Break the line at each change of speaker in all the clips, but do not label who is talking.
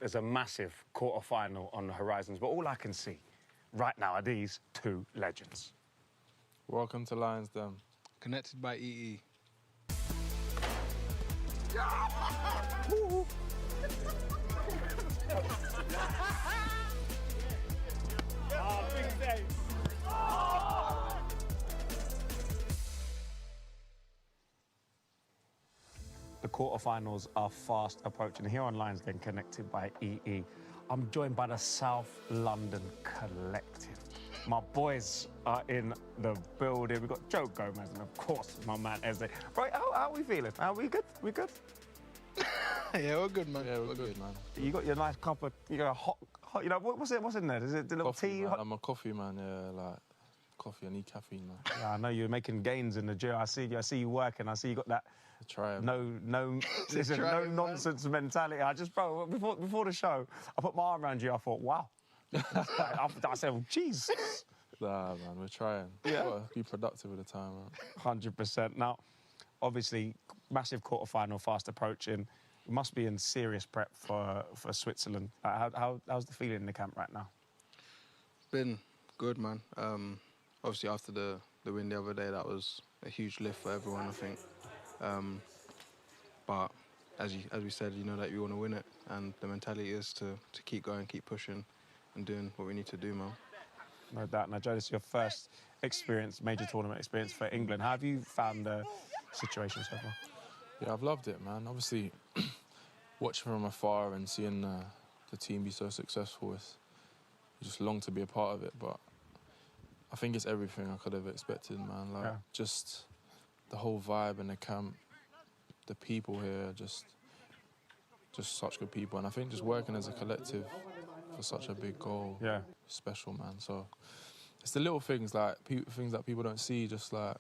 There's a massive quarter-final on the horizons, but all I can see right now are these two legends.
Welcome to Lions Den.
Connected by EE.
Big day. The quarterfinals are fast approaching. Here on Lions Den, connected by EE. I'm joined by the South London Collective. My boys are in the building. We've got Joe Gomez and, of course, my man Eze. Right, how are we feeling? Are we good? We good?
Yeah, we're good, man.
Yeah, we're good, man.
You got your nice cup of, you know, hot, you know, what's in there? Is it the little
Coffee,
tea?
man. I'm a coffee man, yeah, like coffee. I need caffeine, man.
Yeah, I know you're making gains in the gym. I see you working. I see you got that
Try it.
no nonsense mentality. I just, bro, before the show, I put my arm around you. I thought, wow. I said, well, Jesus.
Nah, man, we're trying.
Yeah.
Gotta be productive with the time, man.
100%. Now, obviously, massive quarterfinal fast approaching. You must be in serious prep for Switzerland. How's the feeling in the camp right now?
Been good, man. Obviously, after the win the other day, that was a huge lift for everyone, I think. But as we said, you know that you want to win it, and the mentality is to keep going, keep pushing, and doing what we need to do, man.
No doubt. Now, Joe, this is your first experience, major tournament experience for England. How have you found the situation so far?
Yeah, I've loved it, man. Obviously, watching from afar and seeing the team be so successful, you just long to be a part of it. But I think it's everything I could have expected, man. Like, just the whole vibe in the camp, the people here, just such good people. And I think just working as a collective for such a big goal, special, man. So it's the little things, like things that people don't see, just like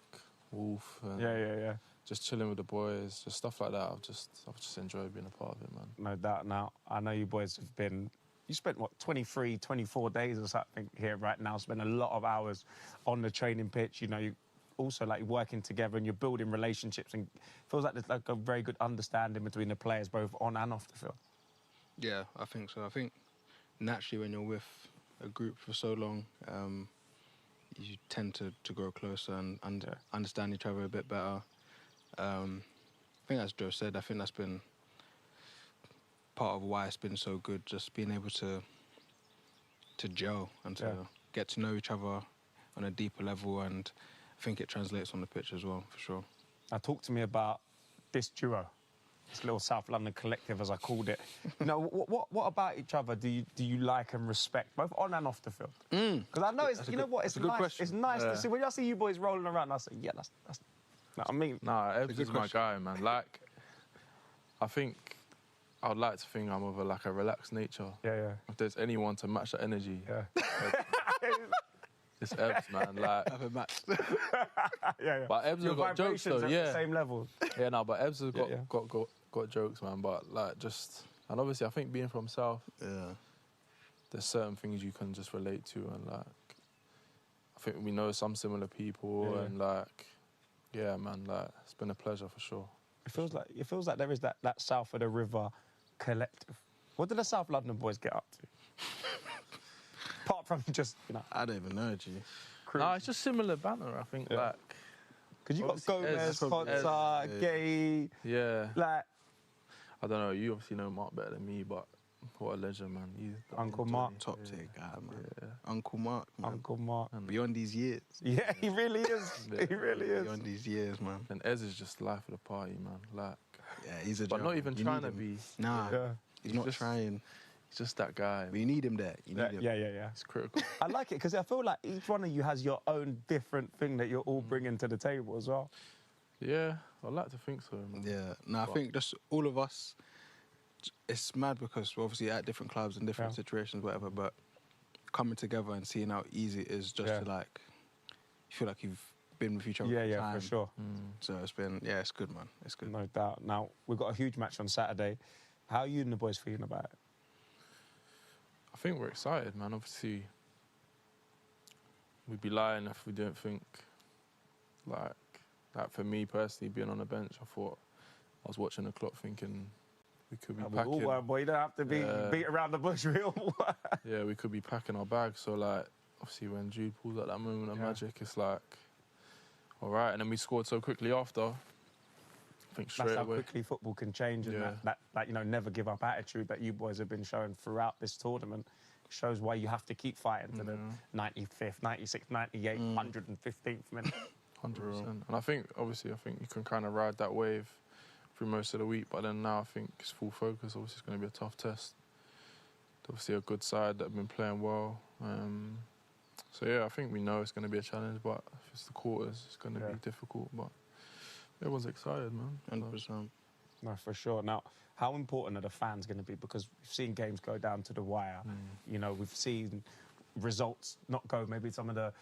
Wolf and just chilling with the boys, just stuff like that. I've just enjoyed being a part of it, man.
No doubt. Now, I know you boys have been... You spent, 23, 24 days or something here right now, spent a lot of hours on the training pitch. You know, you also like working together and you're building relationships, and it feels like there's like a very good understanding between the players, both on and off the field. Yeah,
I think so. I think naturally when you're with a group for so long, you tend to grow closer and understand each other a bit better. I think as Joe said, I think that's been part of why it's been so good, just being able to gel and to get to know each other on a deeper level, and I think it translates on the pitch as well, for sure. Now, talk to me about this duo, this little South London collective, as I called it. You know, what about each other do you like and respect, both on and off the field? Because I know it's, you know what, it's nice. Question. It's nice to see when I see you boys rolling around. I say, yeah, that's no, I mean,
nah, Ebbs is my guy, man. Like, I think I would like to think I'm of a relaxed nature.
Yeah.
If there's anyone to match that energy, it's Ebbs, man. Like,
have a match.
But Ebbs has got jokes though.
At the same level.
Yeah, no, but Ebbs has got jokes, man. But like, and obviously, I think being from South, there's certain things you can just relate to, and like, I think we know some similar people, and like, yeah, man, like, it's been a pleasure for sure.
It feels like there is that south of the river collective. What did the South London boys get up to? Apart from just, you know...
I don't even know, G.
No, it's just similar banter, I think, like...
Because you got Gomez, Ponta, Gay...
Yeah.
Like...
I don't know, you obviously know Mark better than me, but what a legend, man.
Uncle Mark.
Top tier guy, man. Yeah. Uncle Mark, man.
Uncle Mark.
And beyond these years.
Yeah, he really is. He really is.
Beyond these years, man.
And Ez is just the life of the party, man. Like...
Yeah, he's a
But
joke.
not even trying to be...
Nah, he's not trying.
He's just that guy.
But you need him there. You need him.
Yeah.
It's critical.
I like it because I feel like each one of you has your own different thing that you're all bringing to the table as well.
Yeah, I'd like to think so, man.
Yeah, no, I think just all of us, it's mad because we're obviously at different clubs and different situations, whatever, but coming together and seeing how easy it is just to like, you feel like you've been with each other for time.
For sure.
So it's been, it's good, man. It's good.
No doubt. Now, we've got a huge match on Saturday. How are you and the boys feeling about it?
I think we're excited, man. Obviously, we'd be lying if we didn't think, like for me personally, being on the bench, I thought I was watching the clock thinking We could be
We all
packing.
were, boy. You don't have to beat around the bush. We all were.
Yeah, we could be packing our bags. So, like, obviously when Jude pulls at that moment of magic, it's like, all right. And then we scored so quickly after. I think straight
That's how
away.
quickly football can change, and that you know, never give up attitude that you boys have been showing throughout this tournament shows why you have to keep fighting to the 95th, 96th, 98th, 115th minute.
100%. And I think you can kind of ride that wave through most of the week, but then now I think it's full focus. Obviously, it's going to be a tough test. Obviously, a good side that have been playing well. So, yeah, I think we know it's going to be a challenge, but if it's the quarters, it's going to be difficult. But everyone's excited, man.
100%.
No, for sure. Now, how important are the fans going to be? Because we've seen games go down to the wire. You know, we've seen results not go maybe some of the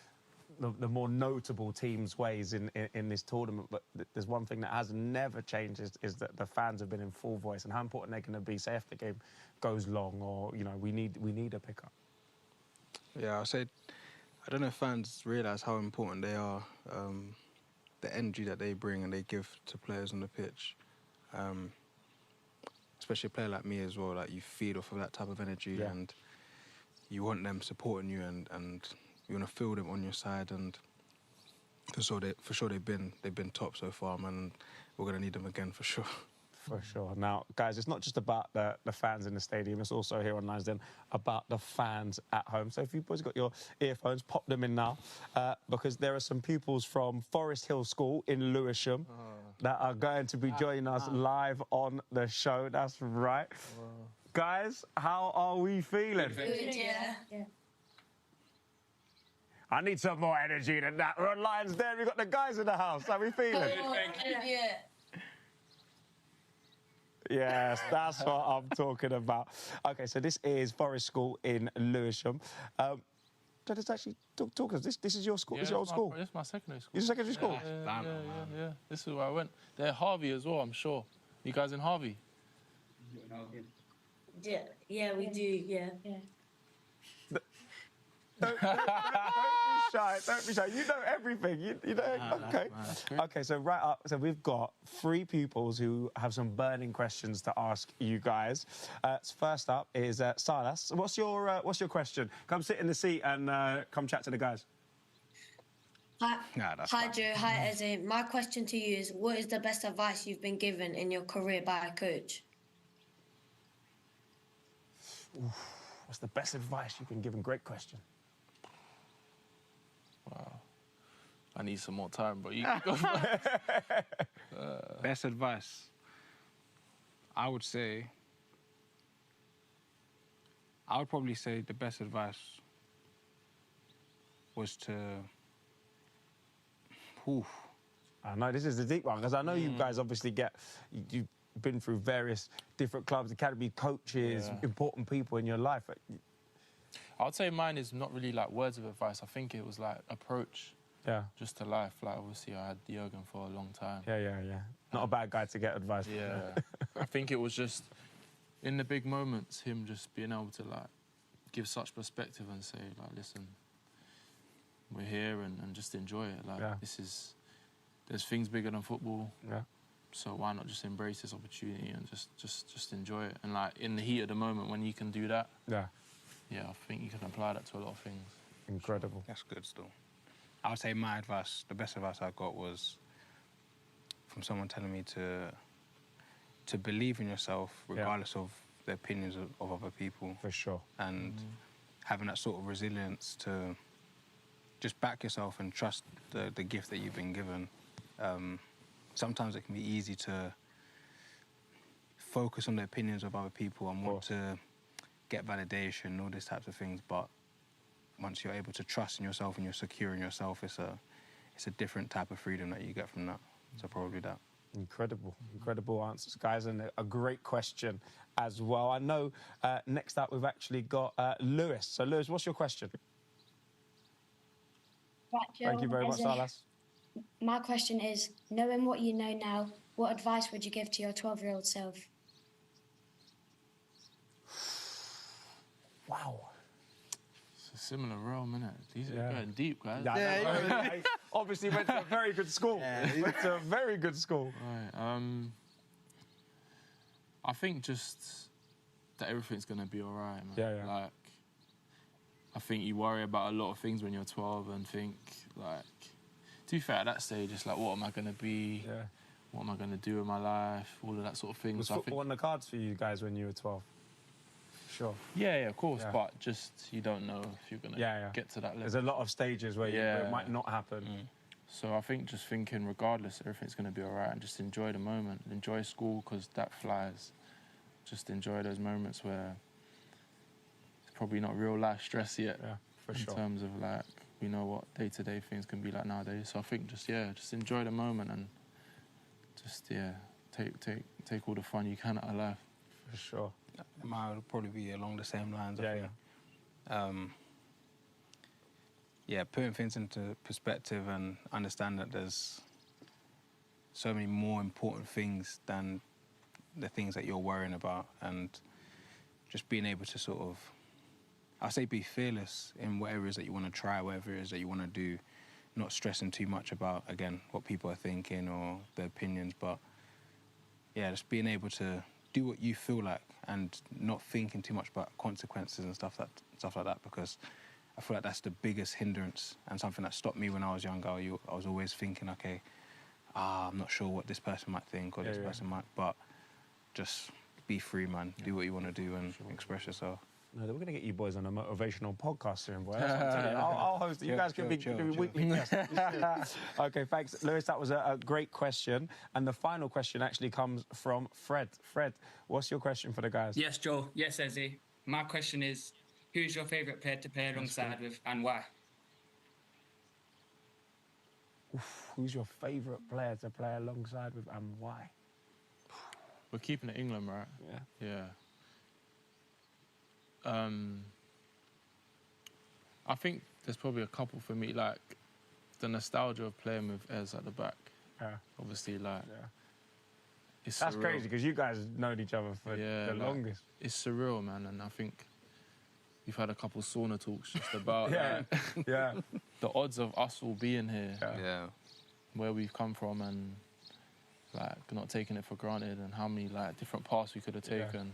more notable teams' ways in this tournament. But there's one thing that has never changed is that the fans have been in full voice, and how important they're going to be, say, if the game goes long, or, you know, we need a pickup.
Yeah, I'll say, I don't know if fans realise how important they are, the energy that they bring and they give to players on the pitch. Especially a player like me as well, like, you feed off of that type of energy, and you want them supporting you, and you want to feel them on your side, and for sure they've been top so far, man, and we're going to need them again for sure.
For sure. Now, guys, it's not just about the fans in the stadium, it's also here on Lansdowne about the fans at home. So if you boys got your earphones, pop them in now, because there are some pupils from Forest Hill School in Lewisham that are going to be joining us live on the show. That's right. Guys, how are we feeling?
Good, yeah.
I need some more energy than that. We're on Lions Den. We've got the guys in the house. How are we feeling?
Yeah.
Yes, that's what I'm talking about. OK, so this is Forest School in Lewisham. Let's actually talk to us. This is your school?
Yeah,
this is your old school?
This is my secondary school.
Your secondary school?
Yeah. This is where I went. They're Harvey as well, I'm sure. You guys in Harvey?
Yeah, we do, yeah.
Don't be shy. Don't be shy. You know everything. You know. Okay. Okay. So right up. So we've got 3 pupils who have some burning questions to ask you guys. First up is Silas. What's your question? Come sit in the seat and come chat to the guys.
Hi, Joe. Hi, Eze. My question to you is: what is the best advice you've been given in your career by a coach?
What's the best advice you've been given? Great question.
Wow. I need some more time, but you can go for it.
Best advice, I would probably say the best advice was to...
I know this is a deep one, because I know you guys obviously you've been through various different clubs, academy coaches, important people in your life.
I would say mine is not really like words of advice. I think it was like approach just to life. Like, obviously, I had Jurgen for a long time.
Yeah. Not a bad guy to get advice from.
Yeah. I think it was just, in the big moments, him just being able to, like, give such perspective and say, like, listen, we're here and just enjoy it. Like, there's things bigger than football.
Yeah.
So why not just embrace this opportunity and just enjoy it? And, like, in the heat of the moment, when you can do that, I think you can apply that to a lot of things.
Incredible.
That's good still. I would say my advice, the best advice I got was from someone telling me to believe in yourself regardless of the opinions of other people.
For sure.
And having that sort of resilience to just back yourself and trust the gift that you've been given. Sometimes it can be easy to focus on the opinions of other people and want to get validation, all these types of things, but once you're able to trust in yourself and you're secure in yourself, it's a different type of freedom that you get from that. So probably that. Incredible answers, guys, and a great question as well. I know next up we've actually got Lewis. So Lewis, what's your question?
Right, Joe,
thank you very much, Silas.
My question is, knowing what you know now, what advice would you give to your 12-year-old self?
Wow.
It's a similar realm, isn't it? These are going deep, guys.
Obviously went to a very good school. Went to a very good school.
Right. I think just that everything's going to be all right, man.
Yeah, yeah.
Like, I think you worry about a lot of things when you're 12 and think, like, to be fair, at that stage, it's like, what am I going to be?
Yeah.
What am I going to do in my life? All of that sort of thing.
Was
So I
football
think,
on the cards for you guys when you were 12? Sure.
yeah, of course,
Yeah.
but just you don't know if you're going to
Yeah, yeah.
get to that level.
There's a lot of stages where, where it
Yeah.
might not happen.
So I think just thinking, regardless, everything's going to be all right, and just enjoy the moment. Enjoy school, because that flies. Just enjoy those moments where it's probably not real life stress yet.
Yeah, for
in
sure.
terms of, like, we know what day-to-day things can be like nowadays. So I think just enjoy the moment and just, take all the fun you can out of life.
For sure.
Mine would probably be along the same lines.
Yeah,
I think. Putting things into perspective and understand that there's so many more important things than the things that you're worrying about, and just being able to sort of, I say, be fearless in whatever it is that you want to try, whatever it is that you want to do, not stressing too much about, again, what people are thinking or their opinions, but just being able to do what you feel like and not thinking too much about consequences and stuff like that, because I feel like that's the biggest hindrance and something that stopped me when I was younger. I was always thinking, okay, I'm not sure what this person might think or this person might, but just be free, man. Do what you want to do and express yourself.
No, we're going to get you boys on a motivational podcast soon, boy. That's what I'm telling you. I'll host it. You guys can be weekly guests. Okay, thanks, Lewis. That was a great question. And the final question actually comes from Fred. Fred, what's your question for the guys?
Yes, Joe. Yes, Ezzy. My question is, who's your favourite player to play alongside with and why?
Who's your favourite player to play alongside with and why?
We're keeping it England, right?
Yeah.
I think there's probably a couple for me, like the nostalgia of playing with Ez at the back.
Yeah.
Obviously, like, it's
That's
surreal.
crazy because you guys have known each other for the longest.
It's surreal, man, and I think we've had a couple sauna talks just about the odds of us all being here, where we've come from, and like not taking it for granted, and how many like different paths we could have taken.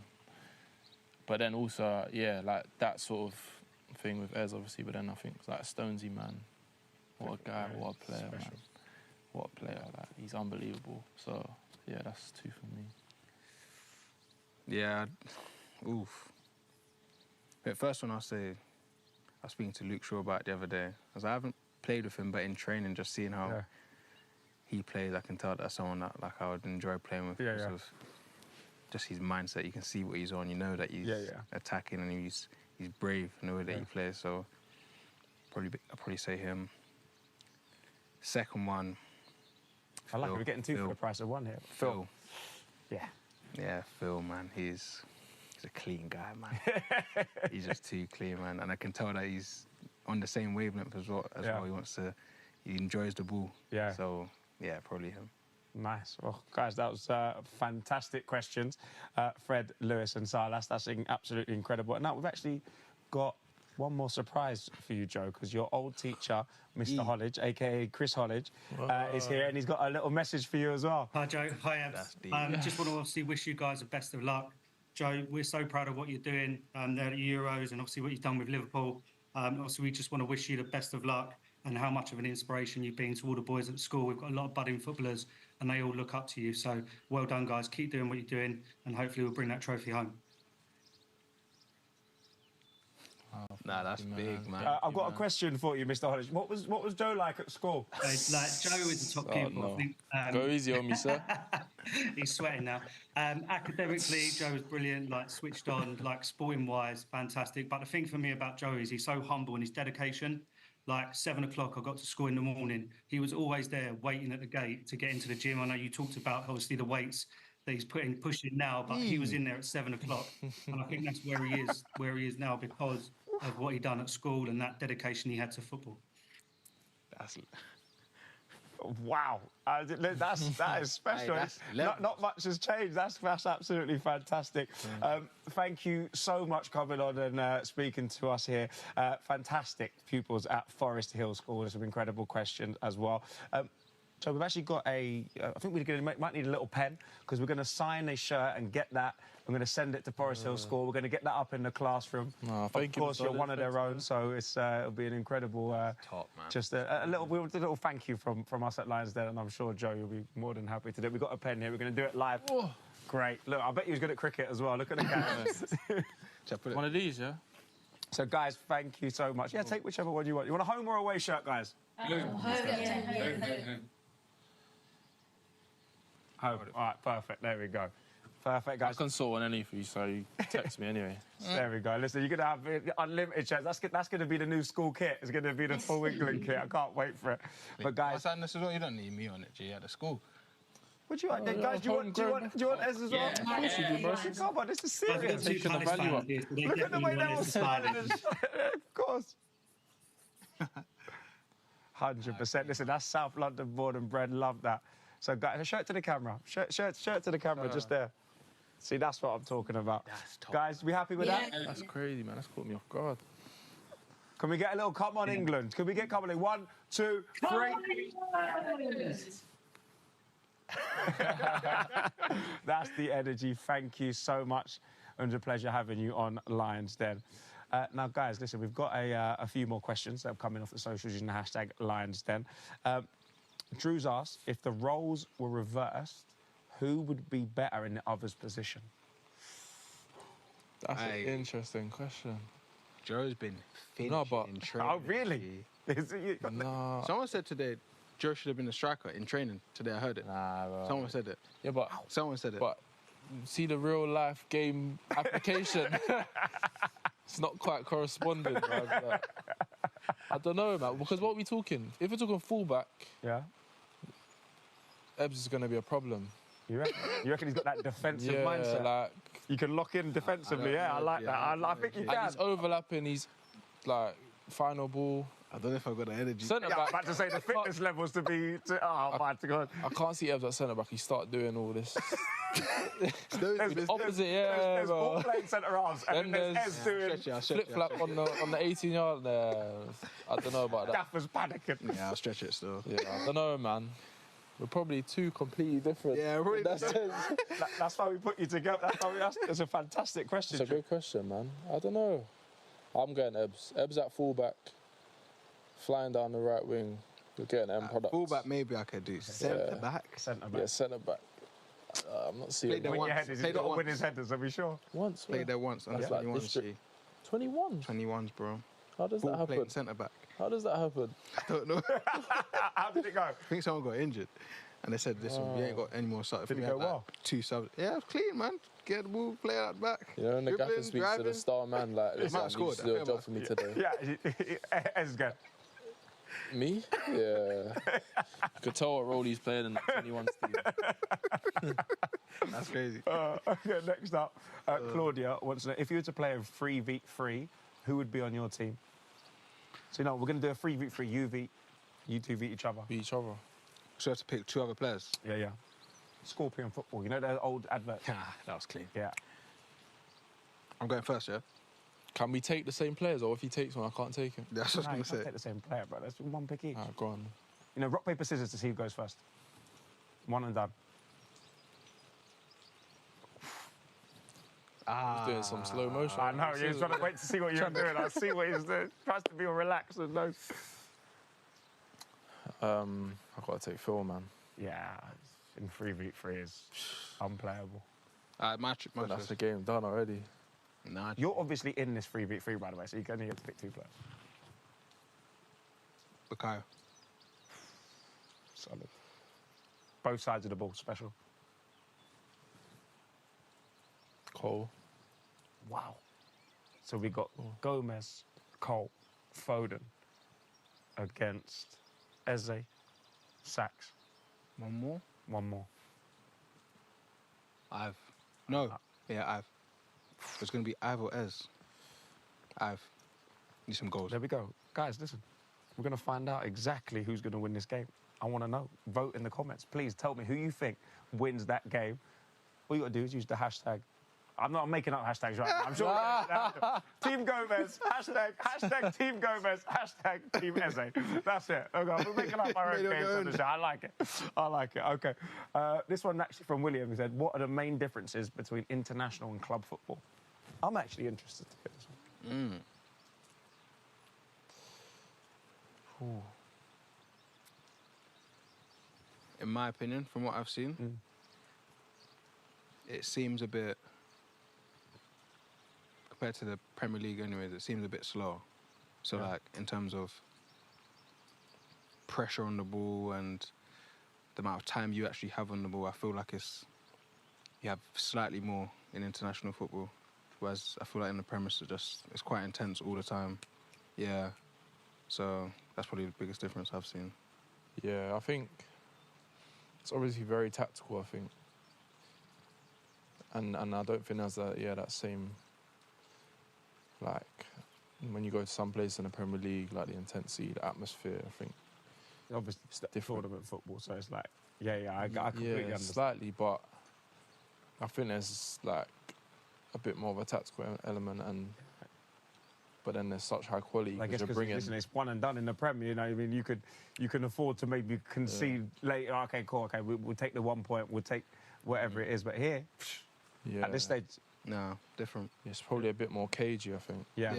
But then also, like that sort of thing with Ez, obviously. But then I think like Stonesy, man, what a guy, what a player, man, what a player. Like, he's unbelievable. So that's two for me.
Yeah, oof. But first one, I'll say, I was speaking to Luke Shaw about it the other day, because I haven't played with him, but in training, just seeing how he plays, I can tell that's someone that like I would enjoy playing with. Because of just his mindset. You can see what he's on. You know that he's attacking, and he's brave in the way that he plays. So I'll probably say him. Second one,
I like it.
Phil.
We're getting two for the price of one here.
Phil.
Yeah,
Phil, man. He's a clean guy, man. He's just too clean, man. And I can tell that he's on the same wavelength as well. He enjoys the ball.
Yeah.
So, probably him.
Nice. Well, guys, that was fantastic questions. Fred, Lewis and Silas, that's absolutely incredible. Now, we've actually got one more surprise for you, Joe, because your old teacher, Mr. Hollidge, a.k.a. Chris Hollidge, is here, and he's got a little message for you as well.
Hi, Joe. Hi, Abs. Just want to obviously wish you guys the best of luck. Joe, we're so proud of what you're doing there at Euros, and obviously what you've done with Liverpool. Obviously, we just want to wish you the best of luck and how much of an inspiration you've been to all the boys at school. We've got a lot of budding footballers, and they all look up to you. So well done, guys. Keep doing what you're doing, and hopefully we'll bring that trophy home.
Nah, that's big, man.
I've got a question for you, Mr. Hollidge. What was Joe like at school?
Like Joe is the top pupil.
No.
I think,
Go easy on me, sir.
He's sweating now. Academically, Joe was brilliant, like switched on, like sporting-wise, fantastic. But the thing for me about Joe is he's so humble in his dedication. Like 7 o'clock, I got to school in the morning. He was always there waiting at the gate to get into the gym. I know you talked about, obviously, the weights that he's pushing now, but he was in there at 7 o'clock. And I think that's where he is now because of what he done at school and that dedication he had to football.
Wow, that is special. Not much has changed. That's absolutely fantastic. Thank you so much coming on and speaking to us here. Fantastic pupils at Forest Hill School. Some incredible questions as well. So we've actually got I think might need a little pen because we're going to sign a shirt and get that. I'm going to send it to Forest Hill School. We're going to get that up in the classroom.
Oh,
of course, you're one of their own, so it'll be an incredible.
Top, man.
Just a little thank you from us at Lions Den, and I'm sure Joe you'll be more than happy to do it. We've got a pen here. We're going to do it live.
Oh.
Great. Look, I bet you was good at cricket as well. Look at the camera.
One of these, yeah?
So, guys, thank you so much. Yeah, take whichever one you want. You want a home or away shirt, guys?
Home.
Home. All right, perfect. There we go. Perfect,
I
guys.
can sort on any for you, so you text me anyway.
There we go. Listen, you're going to have unlimited shirts. That's going to be the new school kit. It's going to be the full England kit. I can't wait for it. But, guys...
This is what you don't need me on it, G, at the school.
What do you want? Guys, do you want Ez as well?
Yeah, of course you do,
bro.
Come on, this is
I've got
serious.
two
Taking the
Palace
value
fans
up.
here, so they
Look at the way
definitely
they're
want
all
us to smile.
smiling. Of course. 100%. Listen, that's South London born and bred. Love that. So, guys, a shirt to the camera. Shirt to the camera, just there. See, that's what I'm talking about.
That's top.
Guys, we happy with that?
That's crazy, man. That's caught me off guard.
Can we get a little come on, England? Can we get come on in 1, 2, 3? That's the energy. Thank you so much. It was a pleasure having you on Lions Den. Now, guys, listen, we've got a few more questions that have come in off the socials using the hashtag Lions Den. Drew's asked, if the roles were reversed, who would be better in the other's position?
That's an interesting question.
Joe's been finished
No, but-
in training.
Oh, really? Is it,
Nah,
Someone said today Joe should have been a striker in training. Today I heard it.
nah, bro.
Someone said it.
Yeah, but
Someone said it.
see the real life game application. It's not quite corresponding, man. Like, I don't know, man. Because what are we talking? If we're talking fullback,
yeah?
Ebbs is going to be a problem.
You reckon he's got that defensive
Yeah,
mindset?
like,
You can lock in defensively, I like that. I think you
and
can.
he's overlapping. He's like final ball.
I don't know if I've got the energy.
Centre
Yeah, I'm
back.
about to say the fitness levels to be... oh, my God.
I can't see Ebbs at centre back. He start doing all this.
There's
Opposite, yeah,
There's
bro.
all playing centre halves, and then
Then
there's Ez doing...
I'll stretch
Flip
it.
flap on the 18-yard there. I don't know about that.
Gaffer's panicking.
Yeah, I'll stretch it still.
Yeah, I don't know, man. We're probably two completely different.
Yeah, really.
in that sense.
That's why we put you together. That's a fantastic question.
It's a good question, man. I don't know. I'm going Ebbs. Ebbs at fullback, flying down the right wing. You're getting end product.
Fullback, maybe I could do. Centre back.
Centre
Yeah,
back.
centre back. I'm not seeing
Played there
Win
once.
your headers. He's
Played
got
there
to win
once.
his headers, are we sure?
once.
Played there once.
That's
Under
like
21,
district.
see.
21.
21s, bro.
How does that
Full
happen?
playing centre back.
How does that happen?
I don't know.
How did it go?
I think someone got injured. And they said, listen, we ain't got any more subs.
Did it
We
go
had, like,
well?
2 subs. Yeah, it was clean, man. Get the ball, play out back.
You know, when the gaffer
Dribbling,
speaks to the
driving.
star man, like, listen,
might have
you
scored,
just do a
I
job
think
for me today.
Yeah, Ez go.
Me? Yeah. You could tell what role he's playing in the 21 team.
That's crazy.
Okay, next up, Claudia wants to know, if you were to play a 3v3, who would be on your team? So, we're going to do a 3v3. You two beat each other.
Beat each other.
So I have to pick 2 other players.
Yeah. Scorpion football. You know that old advert?
That was clean.
Yeah.
I'm going first, yeah?
Can we take the same players, or if he takes one, I can't take him?
That's what I
No, you
was going
can't
to
take the same player, bro. That's one pick each.
Alright, go on.
Rock, paper, scissors to see who goes first. One and done.
He's doing some slow motion.
I know, you're trying to wait to see what you're doing. I see what he's doing. Tries to be all relaxed and no...
I've got to take Phil, man.
Yeah, in 3v3 is unplayable.
my
But that's
choice.
the game done already.
Nah,
You're obviously in this 3v3, by the way, so you only get to pick 2 players.
Bukayo.
Solid. Both sides of the ball, special.
Cole.
Wow. So we got Gomez, Cole, Foden against Eze, Sachs.
One more?
One more.
No. Yeah, It's going to be Ive or Ez. Need some goals.
There we go. Guys, listen. We're going to find out exactly who's going to win this game. I want to know. Vote in the comments. Please tell me who you think wins that game. All you got to do is use the hashtag I'm not making up hashtags right now. I'm sure. Team Gomez, hashtag Team Gomez, hashtag Team Eze. That's it. Okay, we're making up our own games on the show. I like it. Okay. This one actually from William, who said, what are the main differences between international and club football? I'm actually interested to hear this one.
In my opinion, from what I've seen, it seems a bit, compared to the Premier League anyways, it seems a bit slow. So like in terms of pressure on the ball and the amount of time you actually have on the ball, I feel like you have slightly more in international football. Whereas I feel like in the Premier it's quite intense all the time. Yeah. So that's probably the biggest difference I've seen.
Yeah, I think it's obviously very tactical, I think. And I don't think there's that same, like, when you go to some place in the Premier League, like the intensity, the atmosphere, I think.
Obviously, it's different tournament football, so it's like, I completely understand.
Slightly, but I think there's, like, a bit more of a tactical element, but then there's such high quality.
I guess because listen, it's one and done in the Premier. You know, I mean, you can afford to maybe concede later. Okay, cool. Okay, we'll take the 1 point. We'll take whatever it is. But here, at this stage,
no, different.
It's probably a bit more cagey, I think.
Yeah,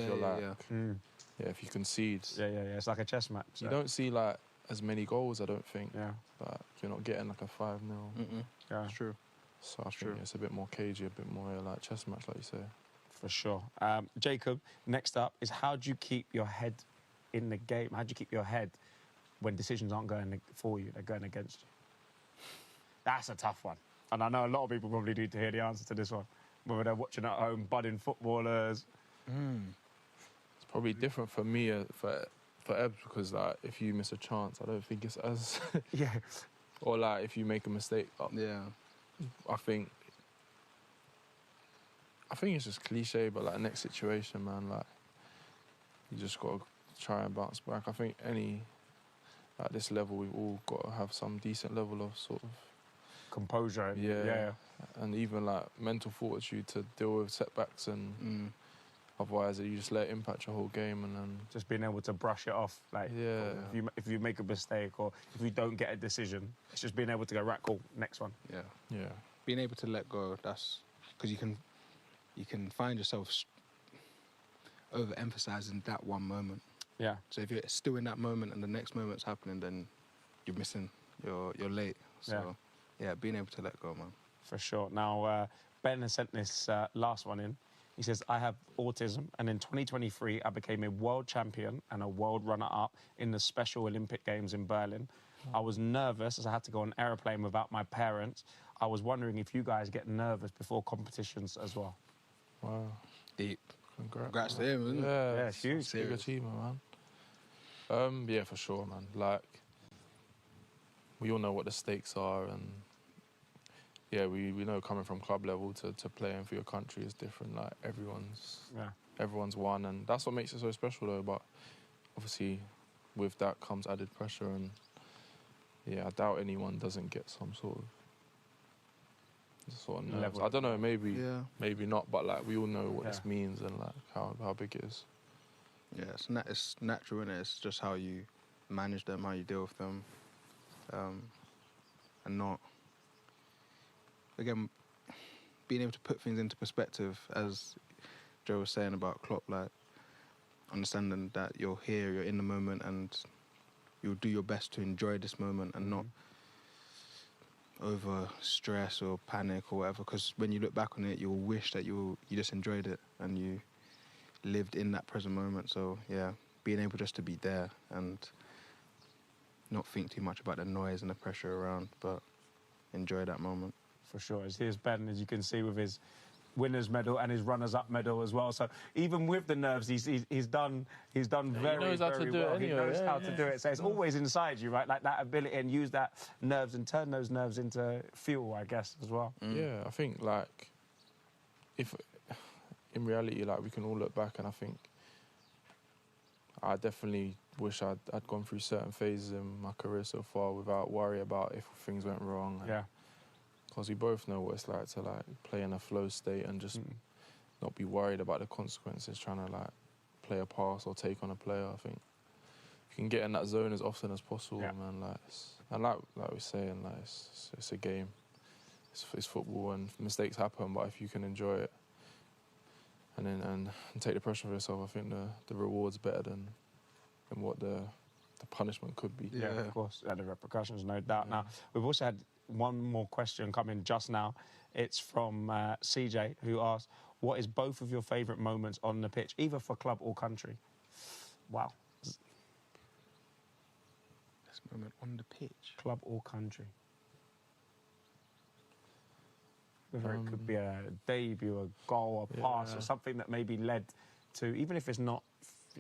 if you concede.
Yeah. It's like a chess match. So.
You don't see like as many goals, I don't think.
Yeah.
But you're not getting like a 5-0.
Yeah,
it's true.
So I think it's a bit more cagey, a bit more like chess match, like you say.
For sure. Jacob, next up is how do you keep your head in the game? How do you keep your head when decisions aren't going for you, they're going against you? That's a tough one. And I know a lot of people probably need to hear the answer to this one. Whether they're watching at home, budding footballers.
It's probably different for me, for Ebbs, because like, if you miss a chance, I don't think it's as...
Yeah.
Or like, if you make a mistake. I think it's just cliche, but like next situation, man, like you just got to try and bounce back. I think at this level, we've all got to have some decent level of sort of
composure.
Yeah. And even like mental fortitude to deal with setbacks, and otherwise you just let it impact your whole game, and then
just being able to brush it off. Like if you make a mistake or if you don't get a decision, it's just being able to go right, cool, next one.
Yeah. Being able to let go. That's because you can find yourself overemphasizing that one moment.
Yeah.
So if you're still in that moment and the next moment's happening, then you're missing. You're late. So being able to let go, man.
For sure. Now Ben has sent this last one in. He says, I have autism, and in 2023 I became a world champion and a world runner-up in the Special Olympic Games in Berlin. I was nervous as I had to go on an aeroplane without my parents. I was wondering if you guys get nervous before competitions as well.
Wow.
Deep.
Congrats
to him, isn't it?
Yeah, it's huge.
Big achievement, man. Yeah, for sure, man. Like, we all know what the stakes are, and yeah, we know coming from club level to playing for your country is different. Like, everyone's won, and that's what makes it so special, though. But obviously, with that comes added pressure, and I doubt anyone doesn't get some sort of nerves. I don't know, maybe not, but like we all know what this means and like how big it is.
Yeah, it's natural, innit? It's just how you manage them, how you deal with them, and not, again, being able to put things into perspective, as Joe was saying about Klopp, like understanding that you're here, you're in the moment, and you'll do your best to enjoy this moment and not over stress or panic or whatever, because when you look back on it, you'll wish that you just enjoyed it and you lived in that present moment. So being able just to be there and not think too much about the noise and the pressure around, but enjoy that moment.
For sure. Here's Ben, as you can see, with his winners medal and his runners-up medal as well. So even with the nerves, he's done very,
he knows how
very
to do
well.
it anyway.
He knows how to do it. So it's always inside you, right? Like that ability, and use that nerves and turn those nerves into fuel, I guess, as well.
Yeah, I think like if in reality, like we can all look back, and I think I definitely wish I'd gone through certain phases in my career so far without worry about if things went wrong. because we both know what it's like to like play in a flow state and just not be worried about the consequences trying to like play a pass or take on a player. I think you can get in that zone as often as possible, man. Like, and like we're saying, like it's a game. It's football and mistakes happen, but if you can enjoy it and take the pressure off yourself, I think the reward's better than what the punishment could be.
Yeah, of course. The repercussions, no doubt. Now, we've also had one more question come in just now. It's from CJ, who asked, what is both of your favourite moments on the pitch, either for club or country? Wow.
Best moment on the pitch.
Club or country? Whether it could be a debut, a goal, a pass, or something that maybe led to, even if it's not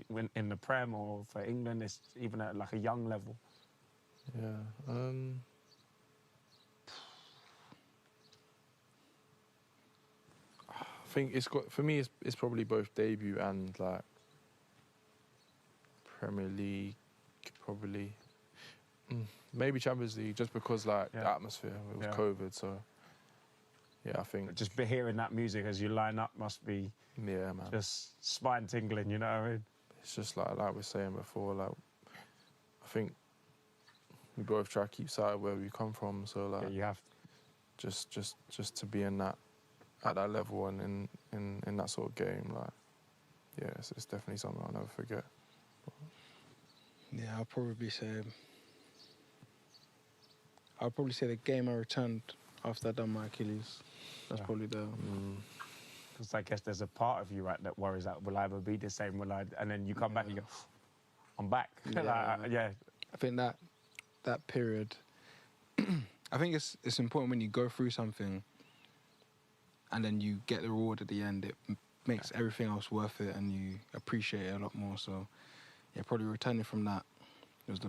in the Prem or for England, it's even at like a young level.
Yeah. I think for me it's probably both debut and like Premier League, probably. Maybe Champions League, just because like the atmosphere, it was COVID, so yeah, I think
just hearing that music as you line up must be
man,
just spine tingling, you know what I mean?
It's just like we were saying before, like I think we both try to keep sight of where we come from, so like
you have to.
just to be in that at that level and in that sort of game, like it's definitely something I'll never forget.
Yeah, I'll probably say the game I returned after I'd done my Achilles. That's probably the.
Because I guess there's a part of you, right, that worries that will I ever be the same? And then you come back and you go, I'm back.
Yeah. I think that period. I think it's important when you go through something, and then you get the reward at the end. It makes everything else worth it, and you appreciate it a lot more. So, yeah, probably returning from that was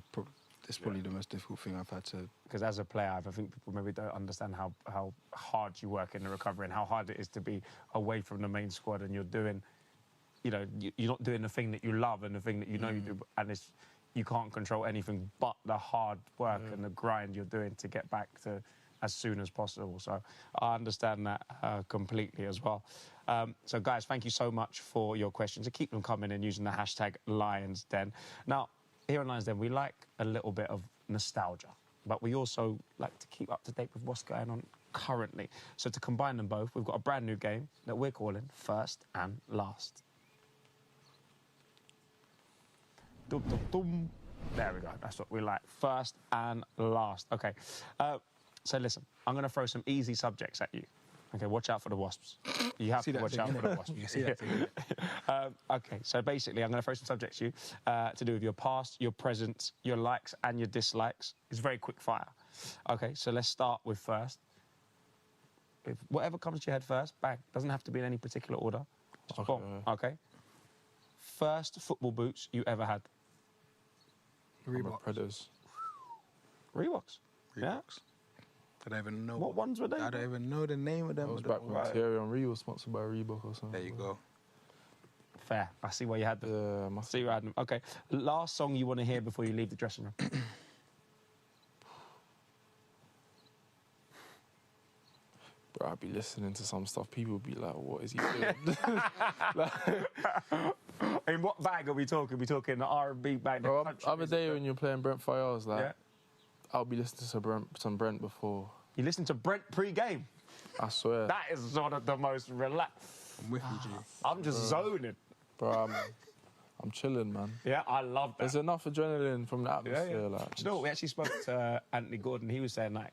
it's probably the most difficult thing I've had to.
Because as a player, I think people maybe don't understand how hard you work in the recovery and how hard it is to be away from the main squad, and you're doing, you're not doing the thing that you love and the thing that you know you do, and you can't control anything but the hard work and the grind you're doing to get back to as soon as possible. So I understand that completely as well. So guys, thank you so much for your questions. Keep them coming and using the hashtag LionsDen. Now, here on LionsDen, we like a little bit of nostalgia, but we also like to keep up to date with what's going on currently. So to combine them both, we've got a brand new game that we're calling First and Last. Dum, dum, dum. There we go. That's what we like. First and last. Okay. So listen, I'm going to throw some easy subjects at you. Okay, watch out for the wasps. You have to watch out for the wasps.
You see that thing.
Okay, so basically, I'm going to throw some subjects at you to do with your past, your present, your likes and your dislikes. It's very quick fire. Okay, so let's start with first. If whatever comes to your head first, bang. Doesn't have to be in any particular order. Just boom. Okay. First football boots you ever had?
Reebok.
Predators.
Reeboks. Yeah.
I don't even know.
What ones were they?
I don't even know the name of them.
I was back when Thierry Henry was sponsored by Reebok or something.
There you go.
Fair. I see where you had them.
Yeah,
See where you had them. Okay. Last song you want to hear before you leave the dressing room?
Bro, I'd be listening to some stuff. People would be like, what is he doing?
In what bag are we talking? We talking the R&B bag?
Bro, the other day when you're playing Brent Fayez, like, I'll be listening to some Brent before.
You listen to Brent pre-game?
I swear.
That is one of the most relaxed.
I'm with you, G.
I'm just zoning.
Bro, I'm chilling, man.
Yeah, I love that.
There's enough adrenaline from the atmosphere.
Yeah.
Like,
Do you know what? We actually spoke to Anthony Gordon. He was saying, like,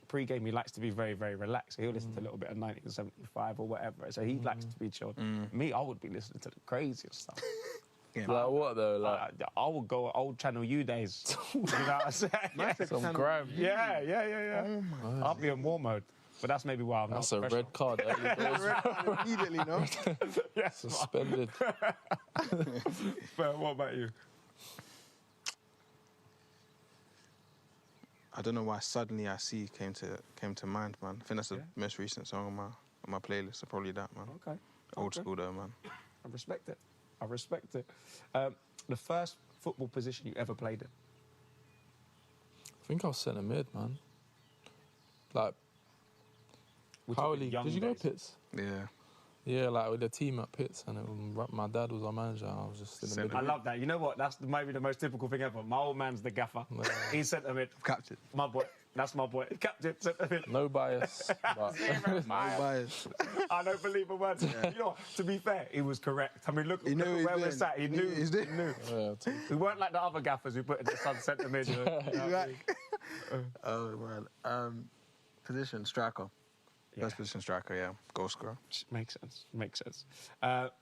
pre-game, he likes to be very, very relaxed. So he'll listen to a little bit of 1975 or whatever. So he likes to be chilled. Me, I would be listening to the craziest stuff.
Yeah.
like what, though? Like,
I would go old Channel U days. You know what I'm saying?
some grime.
Yeah. I'll be in war mode. But that's maybe why I'm
That's
not
a red card.
Immediately, no?
Yes.
Suspended.
But what about you?
I don't know why suddenly I See came to mind, man. I think that's the most recent song on my playlist. So probably that, man.
Okay.
Old school though, man.
I respect it. The first football position you ever played in?
I think I was centre mid, man. Like,
We're
How
talking young
did you go
days.
pits?
Yeah.
Yeah, like with the team at Pits, and my dad was our manager. I was just in the middle.
I love that. You know what? That's maybe the most typical thing ever. My old man's the gaffer. He's centre mid.
Captain.
My boy. That's my boy. Captain, centre mid.
No bias, but
Zero
Bias.
I don't believe a word. You know, to be fair, he was correct. I mean, look,
He knew
look
what
where
he's
we're
doing.
sat. He knew.
He's doing.
He knew.
yeah,
We weren't like the other gaffers who put in the sun centre mid. You know what I mean?
Oh, well. Position, striker.
Yeah.
First position, striker, yeah. Goal scorer.
Makes sense. Makes sense.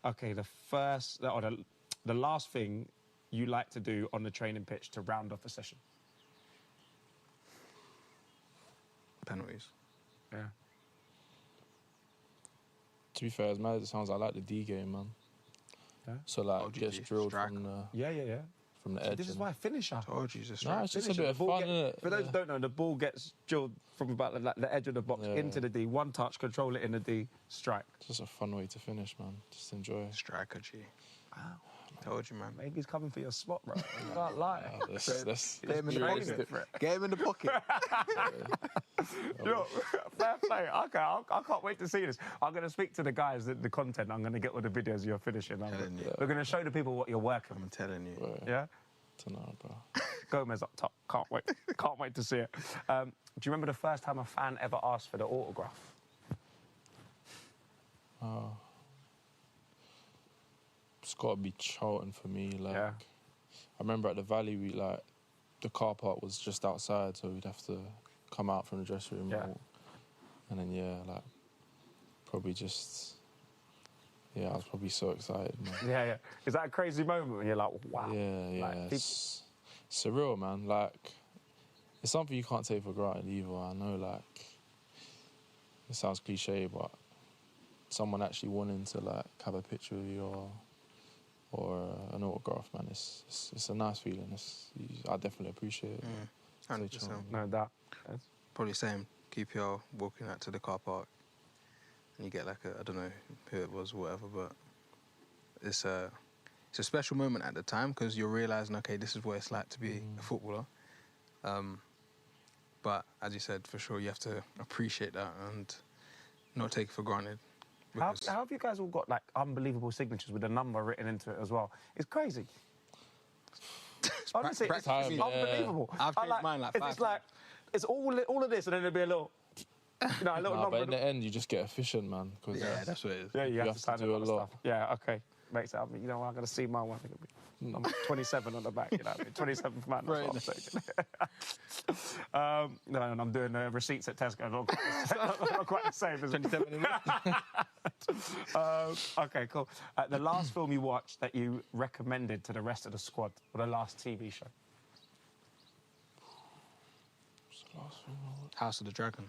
Okay, the last thing you like to do on the training pitch to round off a session.
Penalties.
Yeah.
to be fair, as mad as it sounds, I like the D game, man.
Yeah.
So like,
OGG,
gets drilled
striker.
from the
See,
edge.
this is
and-
why finisher.
Told you, just
Nah, it's just a
Finisher.
bit of
The ball
fun, innit?
For those who don't know, the ball gets drilled from about the edge of the box
Yeah.
into the D. One touch, control it in the D, strike.
It's just a fun way to finish, man. Just enjoy.
striker, G. Told you, man.
Maybe he's coming for your spot, bro. You can't lie.
Let's
Get him in the
be
pocket.
realistic.
Get him in the pocket.
Yo, fair play. Okay, I can't wait to see this. I'm going to speak to the guys, the content. I'm going to get all the videos you're finishing.
Telling you.
We're going to show the people what you're working
I'm
with.
telling you.
Yeah?
Dunno, bro.
Gomez up top. Can't wait. Can't wait to see it. Do you remember the first time a fan ever asked for the autograph?
Oh. It's got to be Charlton for me. Like,
Yeah.
I remember at the Valley, the car park was just outside, so we'd have to come out from the dressing room.
Yeah.
And then, probably just... Yeah, I was probably so excited, man.
Yeah. Is that a crazy moment when you're like, wow?
Yeah.
Like,
It's surreal, man. Like, it's something you can't take for granted either. I know, like, it sounds cliche, but someone actually wanting to, like, have a picture with you or an autograph, man, it's a nice feeling. I definitely appreciate it.
100%.
No doubt.
Probably same. Keep your walking out to the car park, and you get like I don't know who it was, whatever, but it's a special moment at the time because you're realising, okay, this is what it's like to be a footballer. But as you said, for sure, you have to appreciate that and not take it for granted.
How
because-
have you guys all got like unbelievable signatures with a number written into it as well? It's crazy. Honestly, it's
practice,
yeah.
unbelievable.
I've
I
changed mine like
it's
5
like it's all of this, and then there'll be a little, a little
Nah,
number.
but in the end, you just get efficient, man. Cause
Yeah, that's what it is.
Yeah, you have
have
to
to
sign
do
a
a
lot
lot.
of stuff. Yeah, okay. Makes it. I mean, I'm going to see my one. I think it'll be number 27 on the back. You know, 27th man. That's what I'm saying. No, and I'm doing receipts at Tesco. Not quite the same. 27. Okay, cool. The last film you watched that you recommended to the rest of the squad, or the last TV show?
House of the Dragon.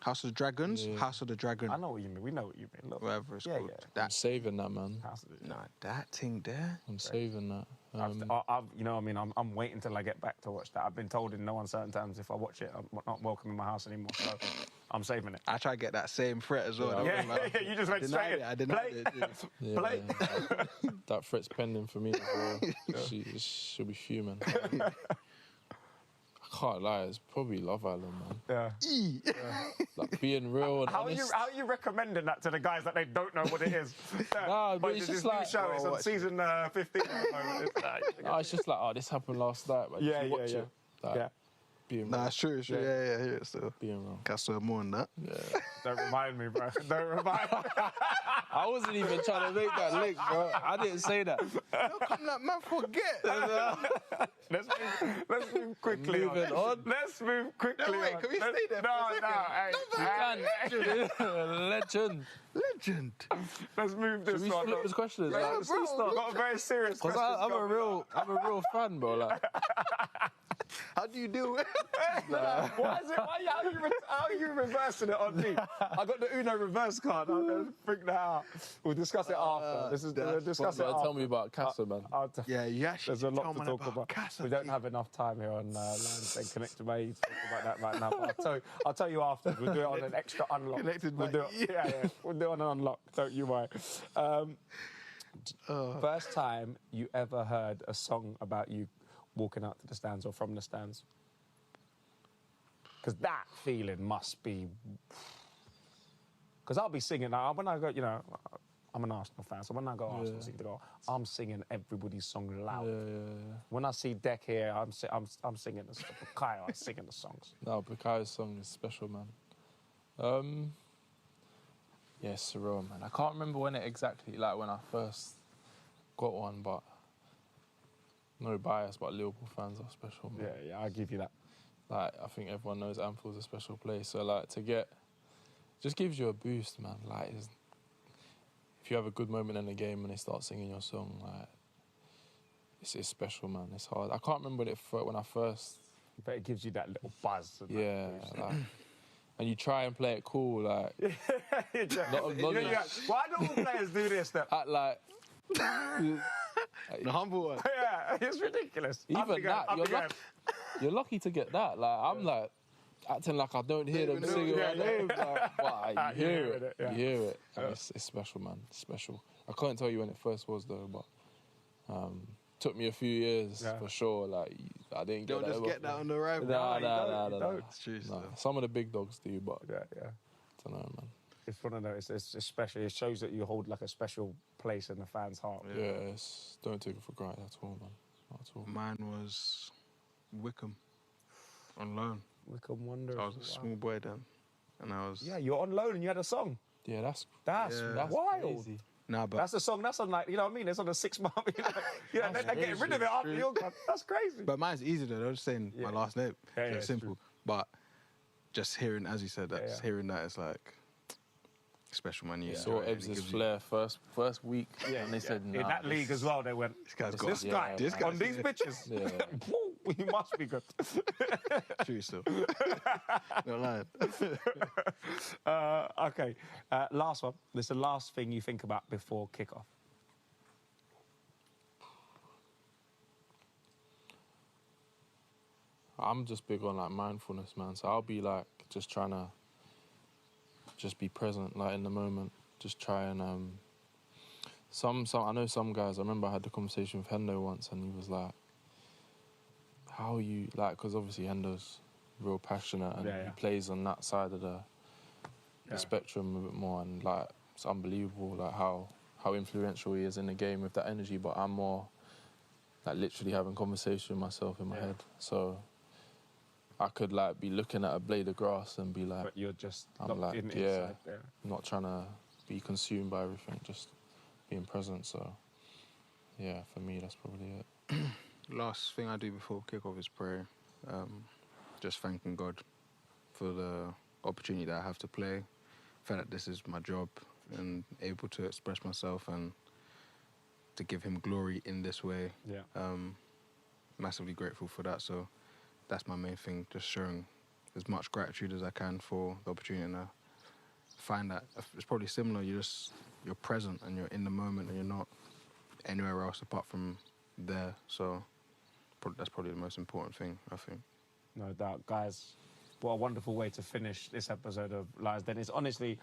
House of the Dragons?
Yeah.
House of the Dragon.
I know what you mean. We know what you mean. Look,
Whatever it's called.
I'm
That,
saving that, man.
House of the-
nah, that thing there.
I'm saving that.
you know what I mean? I'm waiting till I get back to watch that. I've been told in no uncertain terms if I watch it, I'm not welcome in my house anymore. So I'm saving it.
I try to get that same threat as well.
Yeah.
Don't
You just went straight in.
I denied it.
Yeah,
Play.
that threat's pending for me as well. She'll be fuming. I can't lie, it's probably Love Island, man.
Yeah.
Like, being real and
How are
honest.
you recommending that to the guys that they don't know what it is?
Nah, but it's
this
just
new
like-
show. It's on season 15 at the moment.
No, it's just like, this happened last night. But
Yeah,
if you watch
yeah.
it, like,
Yeah.
being
Nah,
real.
it's true. Yeah, still.
Being real.
Can I swear more on that?
Yeah.
Don't remind me, bro. Don't remind me.
I wasn't even trying to make that link, bro. I didn't say that.
How come that man forget?
Let's move quickly
Moving on.
Let's move quickly
No, wait,
on.
can we stay there
No,
for a
no,
second?
hey.
Legend.
Legend.
Let's move this
Should we
one.
flip this question?
Like,
Like,
I've got a very serious
Because
question.
I'm a real fan, bro. Like,
How do you do it?
Why is it? How are you reversing it on me? I got the Uno reverse card. I'm going to freak that out. We'll discuss it after. We'll discuss it
bro,
after.
tell me about Casa, man.
Yeah, you actually
There's a lot
tell
to
man
talk about.
Casa,
We don't
G.
have enough time here on Lines and Connect to Me to talk about that right now. But I'll tell you after. We'll do it on an extra unlock.
Connected
we'll
by
do it, yeah. We'll do it on an unlock. Don't you worry. First time you ever heard a song about you walking out to the stands or from the stands? Because that feeling must be... Because I'll be singing, when I go, you know, I'm an Arsenal fan, so when I go Arsenal, I'm singing everybody's song loud.
Yeah.
When I see Deck here, I'm singing the stuff. Kyle, I'm singing the songs.
No, Bukai's song is special, man. Yeah, surreal, man. I can't remember when when I first got one, but no bias, but Liverpool fans are special, man.
Yeah, I'll give you that.
Like, I think everyone knows Anfield's a special place, so like just gives you a boost, man. Like, if you have a good moment in the game and they start singing your song, like, it's special, man. It's hard. I can't remember when I first.
But it gives you that little buzz. And
yeah, like, and you try and play it cool, like.
Why don't all players do this?
Like.
The humble one.
Yeah, it's ridiculous.
Even you're lucky to get that. Like, I'm like acting like I don't hear them singing my name. Like, but you hear it. You hear it. And it's special, man. It's special. I can't tell you when it first was though, but took me a few years for sure. Like, I didn't get that.
Don't just get that on the arrival.
Nah.
It's true.
Nah. Some of the big dogs do, but
yeah.
I don't know, man.
It's one of those. It's special. It shows that you hold like a special place in the fans' heart.
Yeah, don't take it for granted at all, man. Not at all.
Mine was Wickham on loan.
Wickham Wanderers.
I was a small boy then, and I was.
Yeah, you're on loan and you had a song.
Yeah, that's
wild.
crazy.
Nah, but
That's a song. That's on, like, you know what I mean? It's on a 6 month. They're getting rid of it after you're gone. That's crazy.
But mine's easy though. They're just saying my last name.
Yeah,
So it's simple.
true.
But just hearing, as you said, hearing that is like special, man. You
saw Ebbs' flair first week, and they said, nah,
in that league as well, they went,
This guy's got
this guy on these pitches, he must be good.
True still. Not lying.
Okay, last one. This is the last thing you think about before kickoff.
I'm just big on like mindfulness, man. So I'll be like just trying to just be present, like in the moment. Just try and some I know some guys. I remember I had the conversation with Hendo once, and he was like, "How are you like?" Because obviously Hendo's real passionate, and he plays on that side of the spectrum a bit more, and like it's unbelievable, like how influential he is in the game with that energy. But I'm more like literally having conversation with myself in my head, so. I could like be looking at a blade of grass and be like,
but you're just
I'm like,
inside there.
Not trying to be consumed by everything, just being present. So, yeah, for me, that's probably it.
Last thing I do before kickoff is pray. Just thanking God for the opportunity that I have to play. I feel like this is my job and able to express myself and to give him glory in this way.
Yeah.
Massively grateful for that. So that's my main thing, just showing as much gratitude as I can for the opportunity. And I find that it's probably similar. You're present and you're in the moment and you're not anywhere else apart from there. So that's probably the most important thing, I think.
No doubt. Guys, what a wonderful way to finish this episode of Lions Den. It's honestly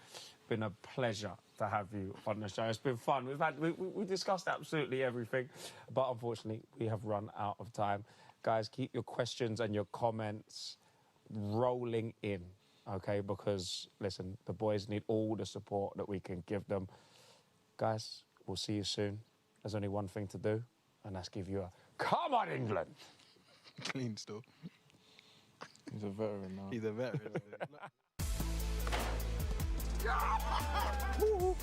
been a pleasure to have you on the show. It's been fun. We discussed absolutely everything, but unfortunately we have run out of time. Guys, keep your questions and your comments rolling in, okay? Because, listen, the boys need all the support that we can give them. Guys, we'll see you soon. There's only one thing to do, and that's give you a come on, England!
Clean still.
He's a veteran now.
He's a veteran.
Woo!